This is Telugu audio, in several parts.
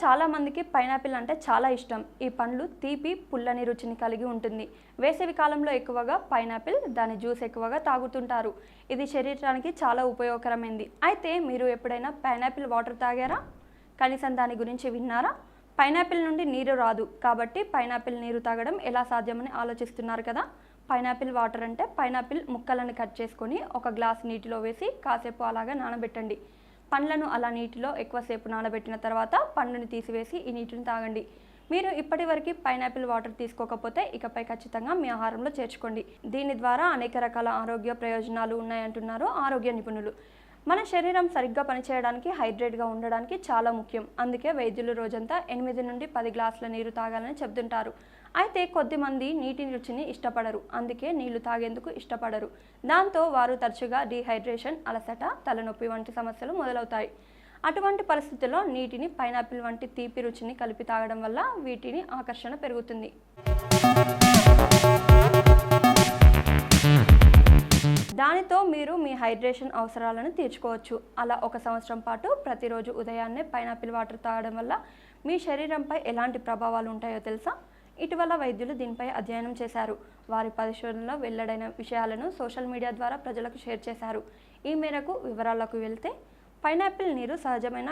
చాలా మందికి పైనాపిల్ అంటే చాలా ఇష్టం. ఈ పండ్లు తీపి, పుల్లని రుచిని కలిగి ఉంటుంది. వేసవి కాలంలో ఎక్కువగా పైనాపిల్, దాని జ్యూస్ ఎక్కువగా తాగుతుంటారు. ఇది శరీరానికి చాలా ఉపయోగకరమైంది. అయితే మీరు ఎప్పుడైనా పైనాపిల్ వాటర్ తాగారా? కనీసం దాని గురించి విన్నారా? పైనాపిల్ నుండి నీరు రాదు, కాబట్టి పైనాపిల్ నీరు తాగడం ఎలా సాధ్యమని ఆలోచిస్తున్నారు కదా. పైనాపిల్ వాటర్ అంటే పైనాపిల్ ముక్కలను కట్ చేసుకొని ఒక గ్లాస్ నీటిలో వేసి కాసేపు అలాగా నానబెట్టండి. పండ్లను అలా నీటిలో ఎక్కువసేపు నానబెట్టిన తర్వాత పండుని తీసివేసి ఈ నీటిని తాగండి. మీరు ఇప్పటివరకు పైనాపిల్ వాటర్ తీసుకోకపోతే ఇకపై ఖచ్చితంగా మీ ఆహారంలో చేర్చుకోండి. దీని ద్వారా అనేక రకాల ఆరోగ్య ప్రయోజనాలు ఉన్నాయంటున్నారు ఆరోగ్య నిపుణులు. మన శరీరం సరిగ్గా పనిచేయడానికి, హైడ్రేట్గా ఉండడానికి చాలా ముఖ్యం. అందుకే వైద్యులు రోజంతా 8 నుండి 10 గ్లాసుల నీరు తాగాలని చెబుతుంటారు. అయితే కొద్దిమంది నీటి రుచిని ఇష్టపడరు, అందుకే నీళ్లు తాగేందుకు ఇష్టపడరు. దాంతో వారు తరచుగా డీహైడ్రేషన్, అలసట, తలనొప్పి వంటి సమస్యలు మొదలవుతాయి. అటువంటి పరిస్థితుల్లో నీటిని పైనాపిల్ వంటి తీపి రుచిని కలిపి తాగడం వల్ల వీటిని ఆకర్షణ పెరుగుతుంది. దానితో మీరు మీ హైడ్రేషన్ అవసరాలను తీర్చుకోవచ్చు. అలా 1 సంవత్సరం పాటు ప్రతిరోజు ఉదయాన్నే పైనాపిల్ వాటర్ తాగడం వల్ల మీ శరీరంపై ఎలాంటి ప్రభావాలు ఉంటాయో తెలుసా? ఇటీవల వైద్యులు దీనిపై అధ్యయనం చేశారు. వారి పరిశోధనలో వెల్లడైన విషయాలను సోషల్ మీడియా ద్వారా ప్రజలకు షేర్ చేశారు. ఈ మేరకు వివరాలకు వెళ్తే, పైనాపిల్ నీరు సహజమైన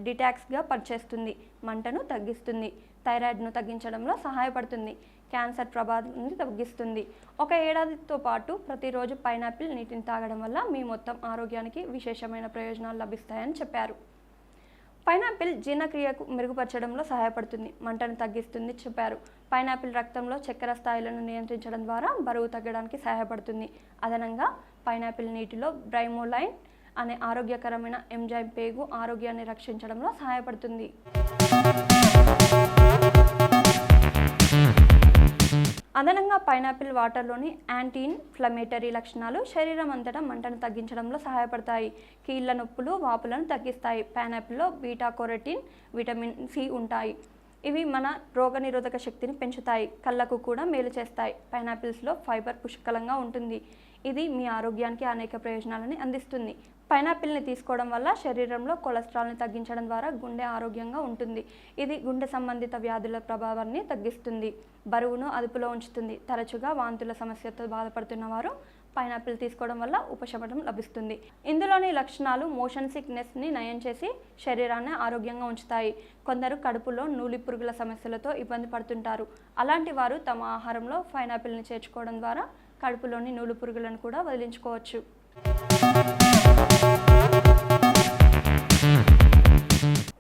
డిటాక్స్గా పనిచేస్తుంది, మంటను తగ్గిస్తుంది, థైరాయిడ్ను తగ్గించడంలో సహాయపడుతుంది, క్యాన్సర్ ప్రభావాన్ని తగ్గిస్తుంది. 1 ఏడాదితో పాటు ప్రతిరోజు పైనాపిల్ నీటిని తాగడం వల్ల మీ మొత్తం ఆరోగ్యానికి విశేషమైన ప్రయోజనాలు లభిస్తాయని చెప్పారు. పైనాపిల్ జీర్ణక్రియకు మెరుగుపరచడంలో సహాయపడుతుంది, మంటను తగ్గిస్తుంది చెప్పారు. పైనాపిల్ రక్తంలో చక్కెర స్థాయిలను నియంత్రించడం ద్వారా బరువు తగ్గడానికి సహాయపడుతుంది. అదనంగా పైనాపిల్ నీటిలో బ్రైమోలైన్ అనే ఆరోగ్యకరమైన ఎంజైమ్ పేగు ఆరోగ్యాన్ని రక్షించడంలో సహాయపడుతుంది. అదనంగా పైనాపిల్ వాటర్లోని యాంటీ ఇన్ఫ్లమేటరీ లక్షణాలు శరీరం అంతటా మంటను తగ్గించడంలో సహాయపడతాయి, కీళ్ల నొప్పులు, వాపులను తగ్గిస్తాయి. పైనాపిల్లో బీటా కెరోటిన్, విటమిన్ సి ఉంటాయి. ఇవి మన రోగనిరోధక శక్తిని పెంచుతాయి, కళ్ళకు కూడా మేలు చేస్తాయి. పైనాపిల్స్లో ఫైబర్ పుష్కలంగా ఉంటుంది. ఇది మీ ఆరోగ్యానికి అనేక ప్రయోజనాలను అందిస్తుంది. పైనాపిల్ని తీసుకోవడం వల్ల శరీరంలో కొలెస్ట్రాల్ని తగ్గించడం ద్వారా గుండె ఆరోగ్యంగా ఉంటుంది. ఇది గుండె సంబంధిత వ్యాధుల ప్రభావాన్ని తగ్గిస్తుంది, బరువును అదుపులో ఉంచుతుంది. తరచుగా వాంతుల సమస్యతో బాధపడుతున్న వారు పైనాపిల్ తీసుకోవడం వల్ల ఉపశమనం లభిస్తుంది. ఇందులోని లక్షణాలు మోషన్ సిక్నెస్ని నయం చేసి శరీరాన్ని ఆరోగ్యంగా ఉంచుతాయి. కొందరు కడుపులో నూలి పురుగుల సమస్యలతో ఇబ్బంది పడుతుంటారు. అలాంటి వారు తమ ఆహారంలో పైనాపిల్ని చేర్చుకోవడం ద్వారా కడుపులోని నూలు పురుగులను కూడా వదిలించుకోవచ్చు.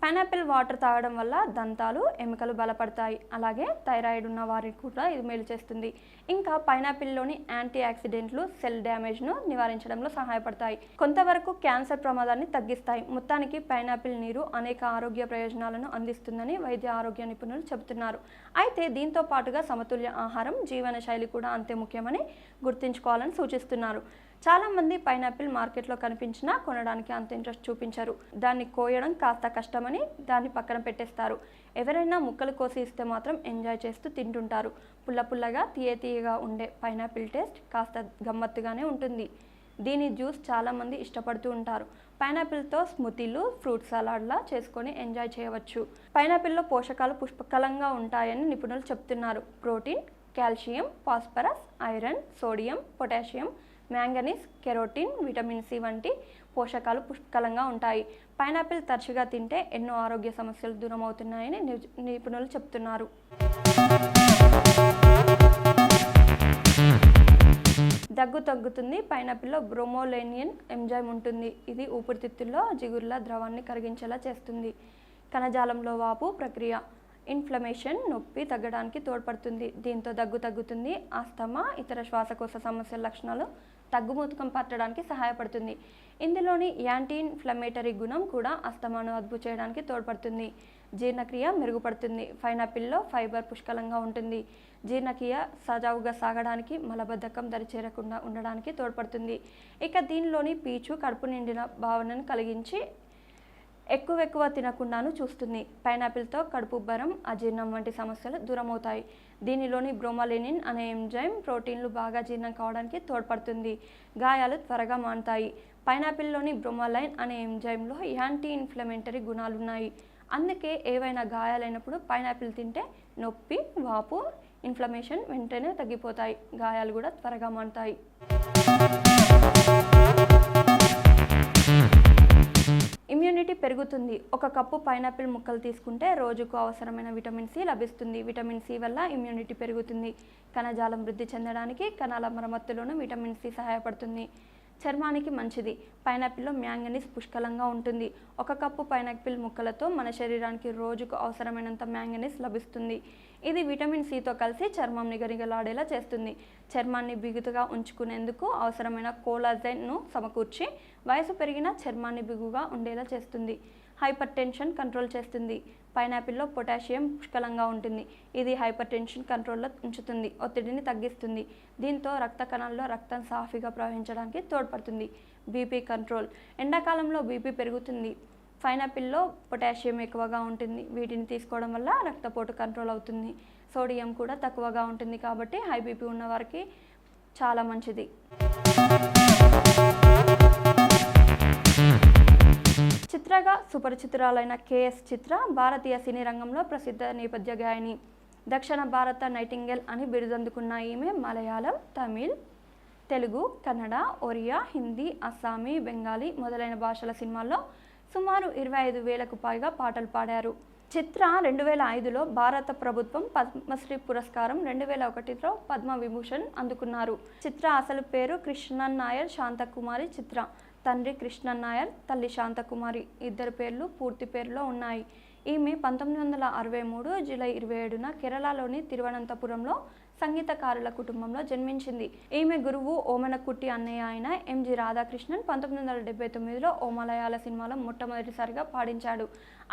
పైనాపిల్ వాటర్ తాగడం వల్ల దంతాలు, ఎముకలు బలపడతాయి. అలాగే థైరాయిడ్ ఉన్న వారికి కూడా ఇది మేలు చేస్తుంది. ఇంకా పైనాపిల్లోని యాంటీ ఆక్సిడెంట్లు సెల్ డ్యామేజ్ను నివారించడంలో సహాయపడతాయి, కొంతవరకు క్యాన్సర్ ప్రమాదాన్ని తగ్గిస్తాయి. మొత్తానికి పైనాపిల్ నీరు అనేక ఆరోగ్య ప్రయోజనాలను అందిస్తుందని వైద్య ఆరోగ్య నిపుణులు చెబుతున్నారు. అయితే దీంతో పాటుగా సమతుల్య ఆహారం, జీవన శైలి కూడా అంతే ముఖ్యమని గుర్తుంచుకోవాలని సూచిస్తున్నారు. చాలామంది పైనాపిల్ మార్కెట్లో కనిపించినా కొనడానికి అంత ఇంట్రెస్ట్ చూపించరు. దాన్ని కోయడం కాస్త కష్టమని దాన్ని పక్కన పెట్టేస్తారు. ఎవరైనా ముక్కలు కోసి ఇస్తే మాత్రం ఎంజాయ్ చేస్తూ తింటుంటారు. పుల్లగా, తీయగా ఉండే పైనాపిల్ టేస్ట్ కాస్త గమ్మత్తుగానే ఉంటుంది. దీని జ్యూస్ చాలామంది ఇష్టపడుతూ ఉంటారు. పైనాపిల్తో స్మూతీలు, ఫ్రూట్ సలాడ్లా చేసుకొని ఎంజాయ్ చేయవచ్చు. పైనాపిల్లో పోషకాలు పుష్కలంగా ఉంటాయని నిపుణులు చెప్తున్నారు. Protein, calcium, phosphorus, iron, sodium, potassium, manganese, carotene, vitamin C వంటి పోషకాలు పుష్కలంగా ఉంటాయి. పైనాపిల్ తరచుగా తింటే ఎన్నో ఆరోగ్య సమస్యలు దూరమవుతున్నాయని నిపుణులు చెప్తున్నారు. దగ్గు తగ్గుతుంది. పైనాపిల్లో బ్రోమోలైనియన్ ఎంజైమ్ ఉంటుంది. ఇది ఊపిరితిత్తుల్లో జిగురుల ద్రవాన్ని కరిగించేలా చేస్తుంది. కణజాలంలో వాపు ప్రక్రియ, ఇన్ఫ్లమేషన్, నొప్పి తగ్గడానికి తోడ్పడుతుంది. దీంతో దగ్గు తగ్గుతుంది. ఆస్తమా, ఇతర శ్వాసకోశ సమస్యల లక్షణాలు తగ్గుముఖం పట్టడానికి సహాయపడుతుంది. ఇందులోని యాంటీ ఇన్ఫ్లమేటరీ గుణం కూడా ఆస్తమాను అదుపు చేయడానికి తోడ్పడుతుంది. జీర్ణక్రియ మెరుగుపడుతుంది. పైనాపిల్లో ఫైబర్ పుష్కలంగా ఉంటుంది. జీర్ణక్రియ సజావుగా సాగడానికి, మలబద్ధకం దరిచేరకుండా ఉండడానికి తోడ్పడుతుంది. ఇక దీనిలోని పీచు కడుపు నిండిన భావనను కలిగించి ఎక్కువ తినకుండాను చూస్తుంది. పైనాపిల్తో కడుపుబ్బరం, అజీర్ణం వంటి సమస్యలు దూరమవుతాయి. దీనిలోని బ్రోమోలైనిన్ అనే ఎంజైమ్ ప్రోటీన్లు బాగా జీర్ణం కావడానికి తోడ్పడుతుంది. గాయాలు త్వరగా మానుతాయి. పైనాపిల్లోని బ్రోమోలైన్ అనే ఎంజైమ్లో యాంటీ ఇన్ఫ్లమేటరీ గుణాలున్నాయి. అందుకే ఏవైనా గాయాలైనప్పుడు పైనాపిల్ తింటే నొప్పి, వాపు, ఇన్ఫ్లమేషన్ వెంటనే తగ్గిపోతాయి. గాయాలు కూడా త్వరగా మానుతాయి. ఇమ్యూనిటీ పెరుగుతుంది. ఒక కప్పు పైనాపిల్ ముక్కలు తీసుకుంటే రోజుకు అవసరమైన విటమిన్ సి లభిస్తుంది. విటమిన్ సి వల్ల ఇమ్యూనిటీ పెరుగుతుంది. కణజాలం వృద్ధి చెందడానికి, కణాల మరమ్మతులోనూ విటమిన్ సి సహాయపడుతుంది. చర్మానికి మంచిది. పైనాపిల్లో మ్యాంగనీస్ పుష్కలంగా ఉంటుంది. ఒక కప్పు పైనాపిల్ ముక్కలతో మన శరీరానికి రోజుకు అవసరమైనంత మ్యాంగనీస్ లభిస్తుంది. ఇది విటమిన్ సితో కలిసి చర్మం నిగనిగలాడేలా చేస్తుంది. చర్మాన్ని బిగుతుగా ఉంచుకునేందుకు అవసరమైన కోలాజెన్ను సమకూర్చి వయసు పెరిగిన చర్మాన్ని బిగుగా ఉండేలా చేస్తుంది. హైపర్ టెన్షన్ కంట్రోల్ చేస్తుంది. పైనాపిల్లో పొటాషియం పుష్కలంగా ఉంటుంది. ఇది హైపర్ టెన్షన్ కంట్రోల్లో ఉంచుతుంది, ఒత్తిడిని తగ్గిస్తుంది. దీంతో రక్త కణాల్లో రక్తం సాఫీగా ప్రవహించడానికి తోడ్పడుతుంది. BP control. ఎండాకాలంలో బీపీ పెరుగుతుంది. పైనాపిల్లో పొటాషియం ఎక్కువగా ఉంటుంది. వీటిని తీసుకోవడం వల్ల రక్తపోటు కంట్రోల్ అవుతుంది. సోడియం కూడా తక్కువగా ఉంటుంది కాబట్టి హై బీపీ ఉన్న వారికి చాలా మంచిది. చిత్రగా సుపరిచితురాలైన కేఎస్ చిత్ర భారతీయ సినీ రంగంలో ప్రసిద్ధ నేపథ్య గాయని. దక్షిణ భారత నైటింగేల్ అని బిరుదందుకున్న ఈమె మలయాళం, తమిళ్, తెలుగు, కన్నడ, ఒరియా, హిందీ, అస్సామీ, బెంగాలీ మొదలైన భాషల సినిమాల్లో సుమారు 25,000కు పైగా పాటలు పాడారు. చిత్ర 2005లో భారత ప్రభుత్వం పద్మశ్రీ పురస్కారం, 2001లో పద్మవిభూషణ్ అందుకున్నారు. చిత్ర అసలు పేరు కృష్ణన్ నాయర్ శాంతకుమారి చిత్ర. తండ్రి కృష్ణన్ నాయర్, తల్లి శాంతకుమారి. ఇద్దరు పేర్లు పూర్తి పేరులో ఉన్నాయి. ఈమె 1963 జూలై 27న కేరళలోని తిరువనంతపురంలో సంగీతకారుల కుటుంబంలో జన్మించింది. ఈమె గురువు ఓమనకుట్టి అన్నయ్య అయిన ఎంజి రాధాకృష్ణన్ 1979లో ఓ మలయాళ సినిమాలో మొట్టమొదటిసారిగా పాడించాడు.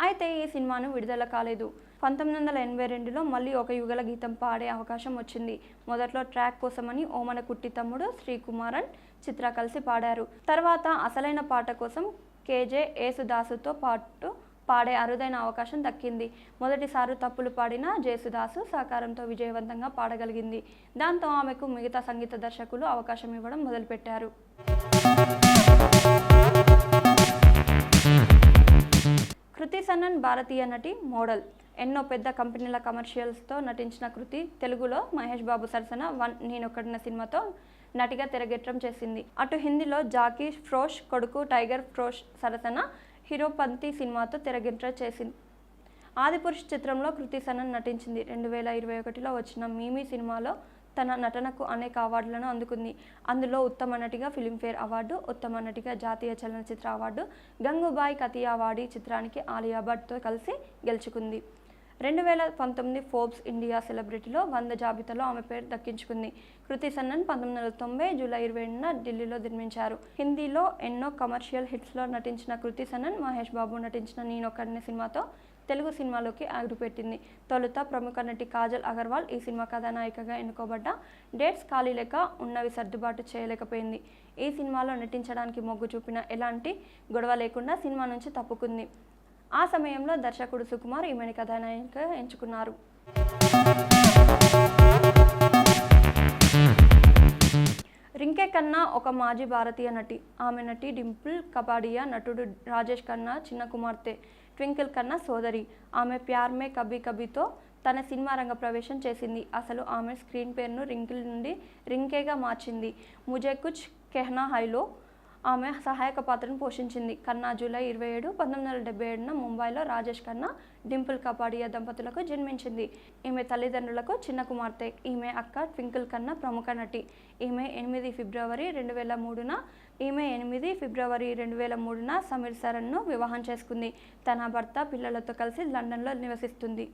అయితే ఈ సినిమాను విడుదల కాలేదు. 1982లో మళ్ళీ ఒక యుగల గీతం పాడే అవకాశం వచ్చింది. మొదట్లో ట్రాక్ కోసమని ఓమనకుట్టి తమ్ముడు శ్రీకుమారన్, చిత్ర కలిసి పాడారు. తర్వాత అసలైన పాట కోసం కేజే యేసుదాసుతో పాటు పాడే అరుదైన అవకాశం దక్కింది. మొదటిసారి తప్పులు పాడిన జేసుదాసు సహకారంతో విజయవంతంగా పాడగలిగింది. దాంతో ఆమెకు మిగతా సంగీత దర్శకులు అవకాశం ఇవ్వడం మొదలుపెట్టారు. కృతి సనన్ భారతీయ నటి, మోడల్. ఎన్నో పెద్ద కంపెనీల కమర్షియల్స్తో నటించిన కృతి తెలుగులో మహేష్ బాబు సరసన వన్ నేనొక్కడిన సినిమాతో నటిగా తెరగేట్రం చేసింది. అటు హిందీలో జాకీ ష్రోఫ్ కొడుకు టైగర్ ష్రోఫ్ సరసన హీరోపంతి సినిమాతో తెరగేట్రం చేసింది. ఆదిపురుష్ చిత్రంలో కృతి సనన్ నటించింది. 2021లో వచ్చిన మీమీ సినిమాలో తన నటనకు అనేక అవార్డులను అందుకుంది. అందులో ఉత్తమ నటిగా ఫిలింఫేర్ అవార్డు, ఉత్తమ నటిగా జాతీయ చలనచిత్ర అవార్డు, గంగూబాయ్ కతియావాడి చిత్రానికి ఆలియా భట్తో కలిసి గెలుచుకుంది. 2019 ఫోర్బ్స్ ఇండియా సెలబ్రిటీలో 100 జాబితాలో ఆమె పేరు దక్కించుకుంది. కృతి సనన్ 1990 జూలై 20న ఢిల్లీలో జన్మించారు. హిందీలో ఎన్నో కమర్షియల్ హిట్స్లో నటించిన కృతి సనన్ మహేష్ బాబు నటించిన నేనొక్కడినే సినిమాతో తెలుగు సినిమాలోకి అడుగుపెట్టింది. తొలుత ప్రముఖ నటి కాజల్ అగర్వాల్ ఈ సినిమా కథానాయికగా ఎన్నుకోబడ్డ డేట్స్ ఖాళీ లేక ఉన్నవి సర్దుబాటు చేయలేకపోయింది. ఈ సినిమాలో నటించడానికి మొగ్గు చూపిన ఎలాంటి గొడవ లేకుండా సినిమా నుంచి తప్పుకుంది. ఆ సమయంలో దర్శకుడు సుకుమార్ ఈమెని కథానాయికగా ఎంచుకున్నారు. రింకే ఖన్నా ఒక మాజీ భారతీయ నటి. ఆమె నటి డింపుల్ కపాడియా, నటుడు రాజేష్ ఖన్నా చిన్న కుమార్తె ట్వింకిల్ ఖన్నా సోదరి. ఆమె ప్యార్ మే కభీ కభీతో తన సినిమా రంగ ప్రవేశం చేసింది. అసలు ఆమె స్క్రీన్ పేరును రింకిల్ నుండి రింకేగా మార్చింది. ముజే కుచ్ కెహ్నా హైలో ఆమె సహాయక పాత్రను పోషించింది. ఖన్నా జూలై 27, 1977న ముంబైలో రాజేష్ ఖన్నా, డింపుల్ కపాడియా దంపతులకు జన్మించింది. ఈమె తల్లిదండ్రులకు చిన్న కుమార్తె. ఈమె అక్క ట్వింకిల్ ఖన్నా ప్రముఖ నటి. ఈమె 8 ఫిబ్రవరి 2003న సమీర్ సరన్ను వివాహం చేసుకుంది. తన భర్త, పిల్లలతో కలిసి లండన్లో నివసిస్తుంది.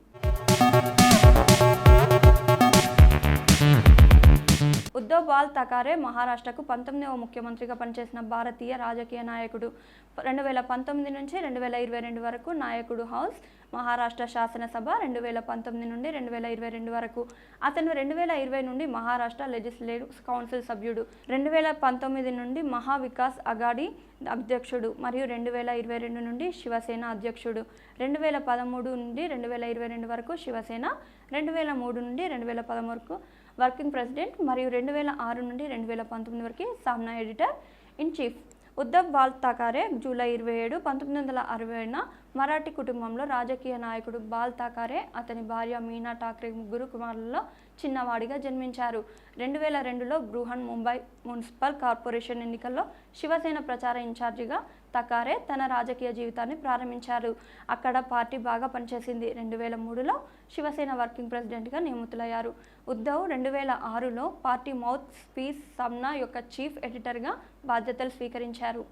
ఉద్ధవ్ బాల్ ఠాకరే మహారాష్ట్రకు 19వ ముఖ్యమంత్రిగా పనిచేసిన భారతీయ రాజకీయ నాయకుడు. 2019 నుంచి 2022 వరకు నాయకుడు హౌస్ మహారాష్ట్ర శాసనసభ, 2019 నుండి 2022 వరకు. అతను 2020 నుండి మహారాష్ట్ర లెజిస్లేటివ్ కౌన్సిల్ సభ్యుడు, 2019 నుండి మహా వికాస్ అఘాడీ అధ్యక్షుడు మరియు 2022 నుండి శివసేన అధ్యక్షుడు. 2013 నుండి 2022 వరకు శివసేన, 2003 నుండి 2013 వరకు వర్కింగ్ ప్రెసిడెంట్ మరియు 2006 నుండి 2019 వరకు Saamana editor in chief. Uddhav Bal Thackeray July 27, 1960న మరాఠీ కుటుంబంలో రాజకీయ నాయకుడు బాల్ ఠాకరే, అతని భార్య మీనా ఠాకరే ముగ్గురు కుమారులలో చిన్నవాడిగా జన్మించారు. 2002లో బృహన్ ముంబై మున్సిపల్ కార్పొరేషన్ ఎన్నికల్లో శివసేన ప్రచార ఇన్ఛార్జిగా ఠాకరే తన రాజకీయ జీవితాన్ని ప్రారంభించారు. అక్కడ పార్టీ బాగా పనిచేసింది. 2003లో శివసేన వర్కింగ్ ప్రెసిడెంట్గా నియమితులయ్యారు. Uddhav 2006లో party mouth piece Saamana యొక్క చీఫ్ ఎడిటర్గా బాధ్యతలు స్వీకరించారు.